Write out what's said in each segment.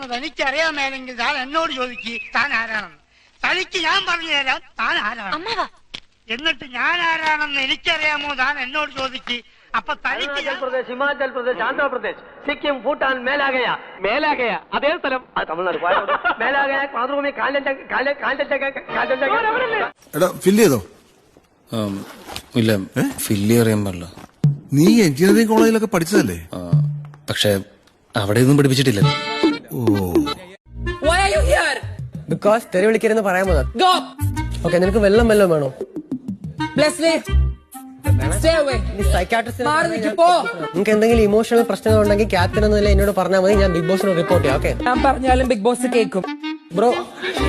ആരാണെന്ന് തനിക്കറിയാൻ മേലെങ്കിൽ താൻ എന്നോട് ചോദിക്ക് താൻ ആരാണെന്ന്. തനിക്ക് ഞാൻ പറഞ്ഞു തരാം താൻ ആരാണ്. എന്നിട്ട് ഞാൻ ആരാണെന്ന് എനിക്കറിയാമോ താൻ എന്നോട് ചോദിക്ക്. അപ്പൊ തനിക്ക് പ്രദേശ്, ഹിമാചൽ പ്രദേശ്, ആന്ധ്രാപ്രദേശ്, സിക്കിം, ഭൂട്ടാൻ, മേലാഗയ അതേ സ്ഥലം തമിഴ്നാട് മേലാഗയ മാതൃഭൂമി ഫില്ല് ചെയ്തോ? ഇല്ല, ഫില്ല് അറിയാൻ പാടില്ല. നീ എഞ്ചിനീയറിംഗ് കോളേജിലൊക്കെ പഠിച്ചതല്ലേ? പക്ഷെ അവിടെ ഒന്നും പഠിപ്പിച്ചിട്ടില്ല. ബിക്കോസ് തെറി വിളിക്കരുന്ന് പറയാൻ മതി. ഓക്കെ, നിനക്ക് വെള്ളം വേണോ? നിങ്ങൾക്ക് എന്തെങ്കിലും ഇമോഷണൽ പ്രശ്നങ്ങൾ ഉണ്ടെങ്കിൽ ക്യാപ്റ്റൻ എന്നല്ല എന്നോട് പറഞ്ഞാൽ മതി, ഞാൻ ബിഗ് ബോസിനോട് റിപ്പോർട്ട് ചെയ്യാം. ഓക്കെ, ഞാൻ പറഞ്ഞാലും ബിഗ് ബോസ് കേൾക്കും. ബ്രോ,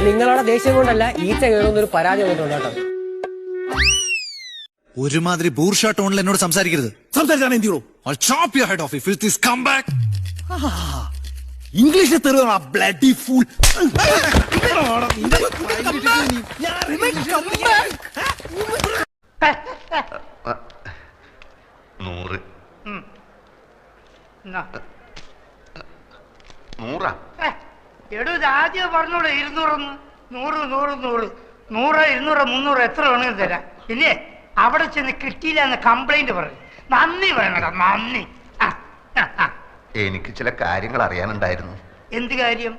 നിങ്ങളുടെ ദേഷ്യം കൊണ്ടല്ല ഈച്ച കയറുന്നൊരു പരാതി വന്നിട്ടുണ്ട് കേട്ടോ. ഒരുമാതിരി ബൂർഷ ടോണിൽ എന്നോട് സംസാരിക്കരുത്. സംസാരിച്ചാണ് എന്ത് ചെയ്യൂ? ഇംഗ്ലീഷിൽ തെറിയ ബ്ലഡി ഫൂൾ. എടൂ, ആദ്യം പറഞ്ഞോളൂ 200, 100, 100, 100, 100, 200, 300 എത്ര വേണമെങ്കിലും തരാം. ഇല്ലേ, അവിടെ ചെന്ന് കിട്ടിയില്ല എന്ന് കംപ്ലൈന്റ് പറഞ്ഞു. നന്ദി പറയണടാ, നന്ദി. എനിക്ക് ചില കാര്യങ്ങൾ അറിയാനുണ്ടായിരുന്നു. എന്ത് കാര്യം?